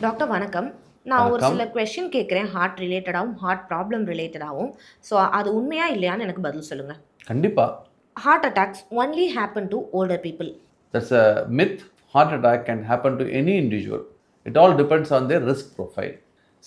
Doctor வணக்கம். நான் ஒரு வணக்கம். சில கொஸ்டின் கேட்கிறேன். ஹார்ட் ரிலேட்டடாவும், ஹார்ட் ப்ராப்ளம் ரிலேட்டடாவும். ஸோ அது உண்மையா இல்லையான்னு எனக்கு பதில் சொல்லுங்க. கண்டிப்பா. Heart attacks only happen to older people. That's a myth. Heart attack can happen to any individual. It all depends on their risk profile.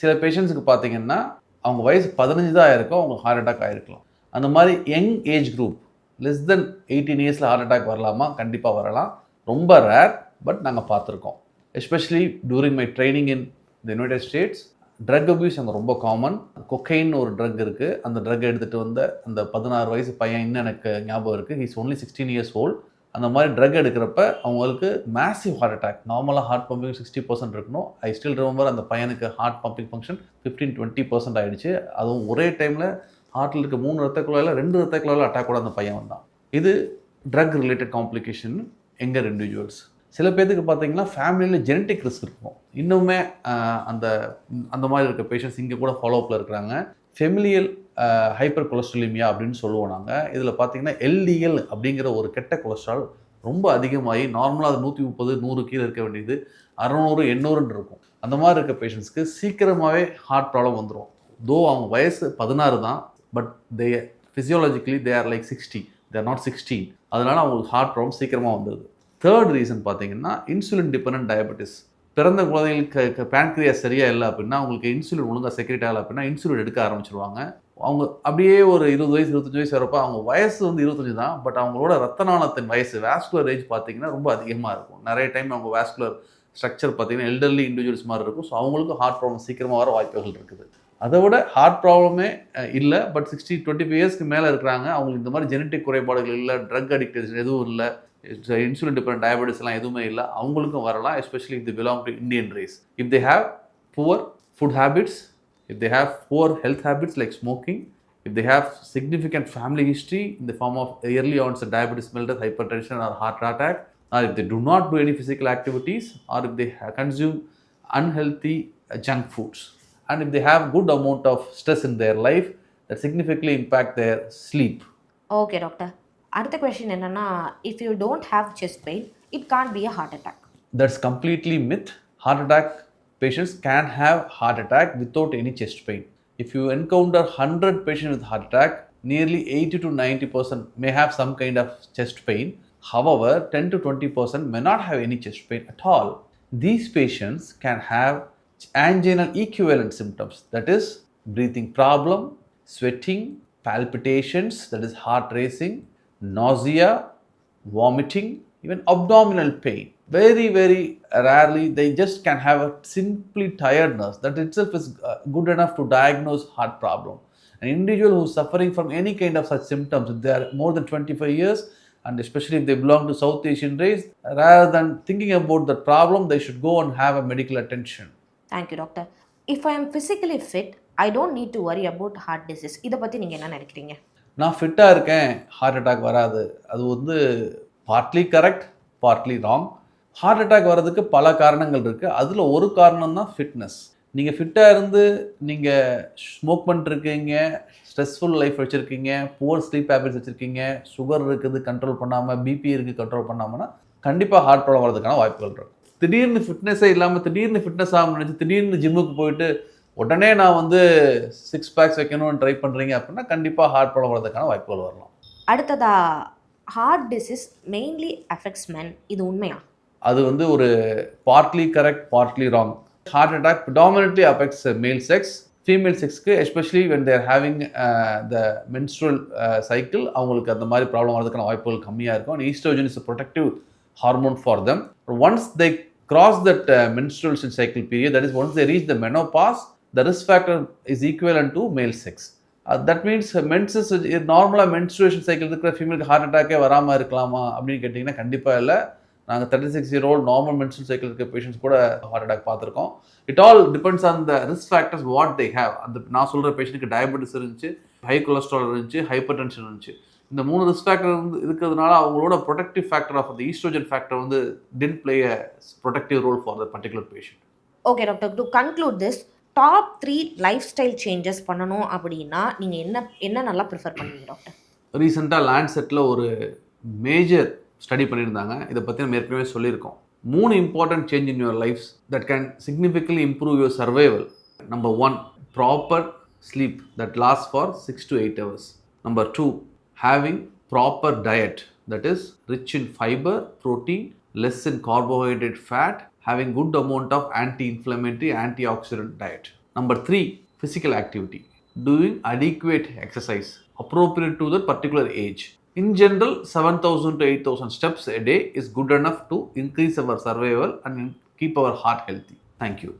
சில பேஷண்ட்ஸுக்கு பார்த்தீங்கன்னா, அவங்க வயசு 15 தான் ஆயிருக்கும், அவங்களுக்கு ஹார்ட் அட்டாக் ஆயிருக்கலாம். அந்த மாதிரி young age group less than 18 இயர்ஸில் ஹார்ட் அட்டாக் வரலாமா? கண்டிப்பாக வரலாம். ரொம்ப ரேர், பட் நாங்கள் பார்த்துருக்கோம். Especially during my training in the United States, drug abuse அங்கே ரொம்ப காமன். கொக்கைன்னு ஒரு ட்ரக் இருக்குது. அந்த ட்ரக் எடுத்துகிட்டு வந்த அந்த 16 வயசு பையன் இன்னும் எனக்கு ஞாபகம் இருக்குது. He's only 16 years old. அந்த மாதிரி ட்ரக் எடுக்கிறப்ப அவங்களுக்கு மேசிவ் ஹார்ட் அட்டாக். நார்மலாக ஹார்ட் பம்பிங் 60% இருக்கணும். ஐ ஸ்டில் ரிமெம்பர் அந்த பையனுக்கு ஹார்ட் பம்பிங் ஃபங்க்ஷன் 15-20% ஆகிடுச்சு. அதுவும் ஒரே டைமில் ஹார்ட்டில் இருக்க 3 ரத்த குழாயில் 2 ரத்த குழாயில் அட்டாக்கோட அந்த பையன் வந்தான். இது ட்ரக் ரிலேட்டட் காம்ப்ளிகேஷன் எங்கர் இண்டிவிஜுவல்ஸ். சில பேருக்கு பார்த்தீங்கன்னா ஃபேமிலியில் ஜெனட்டிக் ரிஸ்க் இருக்கும். இன்னுமே அந்த அந்த மாதிரி இருக்க பேஷண்ட்ஸ் இங்கே கூட ஃபாலோஅப்பில் இருக்கிறாங்க. ஃபெமிலியல் ஹைப்பர் கொலஸ்ட்ரோலிமியா அப்படின்னு சொல்லுவோம் நாங்கள். இதில் பார்த்தீங்கன்னா எல்டிஎல் அப்படிங்கிற ஒரு கெட்ட கொலஸ்ட்ரால் ரொம்ப அதிகமாகி நார்மலாக அது 130 100 கீழே இருக்க வேண்டியது 600 800 இருக்கும். அந்த மாதிரி இருக்க பேஷண்ட்ஸ்க்கு சீக்கிரமாகவே ஹார்ட் ப்ராப்ளம் வந்துடும். தோ அவங்க வயசு 16 தான், but they physiologically they are like 60, they are not 16. அதனால் அவங்களுக்கு ஹார்ட் ப்ராப்ளம் சீக்கிரமாக வந்துடுது. தேர்ட் ரீசன் பார்த்தீங்கன்னா இன்சுலின் டிபெண்டன்ட் டயபெட்டிஸ். பிறந்த குழந்தைகளுக்கு பேன்க்ரியாஸ் சரியாக இல்லை அப்படின்னா, அவங்களுக்கு இன்சுலின் ஒழுங்காக செக்ரேட் ஆகலை அப்படின்னா இன்சுலின் எடுக்க ஆரம்பிச்சிருவாங்க. அவங்க அப்படியே ஒரு 20 வயசு 25 வயசு வரப்போ அவங்க வயசு 25 தான், பட் அவங்களோட ரத்த நாளத்தின் வயசு வாஸ்குலர் ஏஜ் பார்த்தீங்கன்னா ரொம்ப அதிகமாக இருக்கும். நிறைய டைம் அவங்க வாஸ்குலர் ஸ்ட்ரக்சர் பார்த்தீங்கன்னா எல்டர்லி இண்டிவிஜுவல்ஸ் மாதிரி இருக்கும். ஸோ அவங்களுக்கு ஹார்ட் ப்ராப்ளம் சீக்கிரமாக வர வாய்ப்புகள் இருக்குது. அதை விட ஹார்ட் ப்ராப்ளமே இல்லை, பட் 25 இயர்ஸ்க்கு மேலே இருக்கிறாங்க, அவங்களுக்கு இந்த மாதிரி ஜெனட்டிக் குறைபாடுகள் இல்லை, ட்ரக் அடிக்டேஷன் எதுவும் இல்லை, இன்சுலின் டிபெண்டன்ட் டயபெட்டிஸ்லாம் எதுவுமே இல்லை, அவங்களுக்கும் வரலாம். Especially if the belong to Indian race. If they have poor food habits, if they have poor health habits like smoking, if they have significant family history in the form of early onset diabetes mellitus, hypertension or heart attack, or if they do not do any physical activities, or if they consume unhealthy junk foods, and if they have good amount of stress in their life that significantly impact their sleep. Okay doctor. அடுத்த question என்னன்னா, if you don't have chest pain it can't be a heart attack. That's completely myth. Heart attack patients can have heart attack without any chest pain. If you encounter 100 patients with heart attack, nearly 80 to 90% may have some kind of chest pain. However, 10 to 20% may not have any chest pain at all. These patients can have anginal equivalent symptoms, that is breathing problem, sweating, palpitations, that is heart racing, nausea, vomiting, even abdominal pain. Very, very rarely they just can have a simply tiredness. That itself is good enough to diagnose heart problem. An individual who is suffering from any kind of such symptoms, if they are more than 25 years, and especially if they belong to South Asian race, rather than thinking about the problem, they should go and have a medical attention. Thank you doctor. If I am physically fit I don't need to worry about heart disease. இதை பற்றி நீங்கள் என்ன நினைக்கிறீங்க? நான் ஃபிட்டாக இருக்கேன், heart attack வராது. அது வந்து partly correct, partly wrong. Heart attack வர்றதுக்கு பல காரணங்கள் இருக்குது. அதில் ஒரு காரணம் தான் ஃபிட்னஸ். நீங்கள் ஃபிட்டாக இருந்து நீங்கள் ஸ்மோக் பண்ணிட்டுருக்கீங்க, ஸ்ட்ரெஸ்ஃபுல் லைஃப் வச்சுருக்கீங்க, புவர் ஸ்லீப் ஹேபிட்ஸ் வச்சுருக்கீங்க, சுகர் இருக்குது கண்ட்ரோல் பண்ணாமல், பிபி இருக்குது கண்ட்ரோல் பண்ணாமன்னா கண்டிப்பாக ஹார்ட் ப்ராப்ளம் வரதுக்கான வாய்ப்புகள் இருக்கும். திடீர்னு ஃபிட்னஸே இல்லாமல் திடீர்னு ஃபிட்னஸ் ஆகணும்னு நினச்சி திடீர்னு ஜிம்முக்கு போயிட்டு உடனே நான் வந்து 6 பேக்ஸ் வைக்கணும்னு ட்ரை பண்ணுறீங்க அப்படின்னா கண்டிப்பாக ஹார்ட் ப்ராப்ளம் வரதுக்கான வாய்ப்புகள் வரலாம். அடுத்ததா, heart disease mainly affects men, இது உண்மையா? அது வந்து ஒரு partly correct, partly wrong. Heart attack predominantly affects male sex. Female செக்ஸ்க்கு especially when they're having the menstrual cycle, அவங்களுக்கு அந்த மாதிரி ப்ராப்ளம் வரதுக்கான வாய்ப்புகள் கம்மியாக இருக்கும். And estrogen is protective hormone for them. Once they cross that menstruation cycle period, that is once they reach the menopause, the risk factor is equivalent to male sex. That means menses நார்மலாக menstruation cycle இருக்கிற ஃபீமேலுக்கு heart அட்டாக்கே வராமல் இருக்கலாமா அப்படின்னு கேட்டிங்கன்னா கண்டிப்பாக இல்லை. நாங்கள் 36 year old normal menstrual cycle இருக்க பேஷண்ட்ஸ் கூட ஹார்ட் அட்டாக் பார்த்துருக்கோம். It all depends on the risk factors what they have. அந்த நான் சொல்கிற பேஷண்ட்டுக்கு டயபெட்டிஸ் இருந்துச்சு, ஹை கொலஸ்ட்ரால் இருந்துச்சு, ஹைப்பர் டென்ஷன் இருந்துச்சு. இந்த 3 ரிஸ்க் ஃபேக்டர் இருக்கிறதுனால அவங்களோட protective factor of the estrogen factor வந்து did play a protective role for the particular patient. Okay doctor, to conclude this, top 3 lifestyle changes பண்ணணும் அப்படின்னா நீங்கள் என்ன நல்லா ப்ரிஃபர் பண்ணுவீங்க டாக்டர்? ரீசெண்டாக லேண்ட்செட்டில் ஒரு மேஜர் ஸ்டடி பண்ணியிருந்தாங்க. இதை பற்றி நம்ம ஏற்கனவே சொல்லியிருக்கோம். 3 important change in your lives that can significantly improve your survival. Number 1, proper sleep that lasts for 6 to 8 hours. Number 2, having proper diet that is rich in fiber, protein, less in carbohydrate, fat, having good amount of anti-inflammatory, antioxidant diet. Number 3, physical activity, doing adequate exercise appropriate to the particular age. In general, 7,000 to 8,000 steps a day is good enough to increase our survival and keep our heart healthy. Thank you.